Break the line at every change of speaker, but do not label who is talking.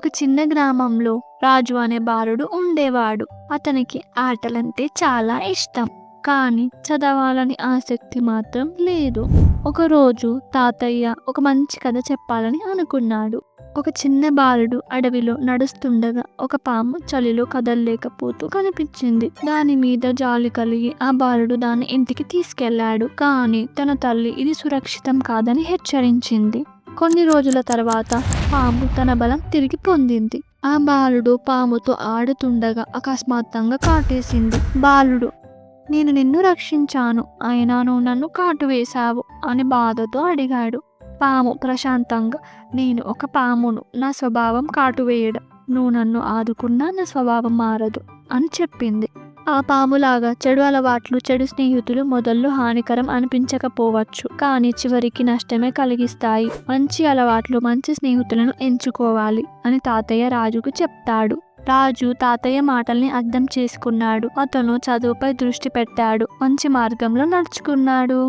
ఒక చిన్న గ్రామంలో రాజు అనే బాలుడు ఉండేవాడు. అతనికి ఆటలంటే చాలా ఇష్టం. కానీ చదవాలని ఆసక్తి మాత్రం లేదు. ఒకరోజు తాతయ్య ఒక మంచి కథ చెప్పాలని అనుకున్నాడు. ఒక చిన్న బాలుడు అడవిలో నడుస్తుండగా ఒక పాము చలిలో కదలలేకపోతూ కనిపించింది. దాని మీద జాలి కలిగి ఆ బాలుడు దాన్ని ఇంటికి తీసుకెళ్లాడు. కానీ తన తల్లి ఇది సురక్షితం కాదని హెచ్చరించింది. కొన్ని రోజుల తర్వాత పాము తన బలం తిరిగి పొందింది. ఆ బాలుడు పాముతో ఆడుతుండగా అకస్మాత్తుగా కాటేసింది. బాలుడు, నేను నిన్ను రక్షించాను, అయినా నువ్వు నన్ను కాటు వేశావు అని బాధతో అడిగాడు. పాము ప్రశాంతంగా, నేను ఒక పామును, నా స్వభావం కాటు వేయడం, నువ్వు నన్ను ఆదుకున్నా నా స్వభావం మారదు అని చెప్పింది. ఆ పాములాగా చెడు అలవాట్లు, చెడు స్నేహితులు మొదల్లో హానికరం అనిపించకపోవచ్చు, కానీ చివరికి నష్టమే కలిగిస్తాయి. మంచి అలవాట్లు, మంచి స్నేహితులను ఎంచుకోవాలి అని తాతయ్య రాజుకు చెప్తాడు. రాజు తాతయ్య మాటల్ని అర్థం చేసుకున్నాడు. అతను చదువుపై దృష్టి పెట్టాడు, మంచి మార్గంలో నడుచుకున్నాడు.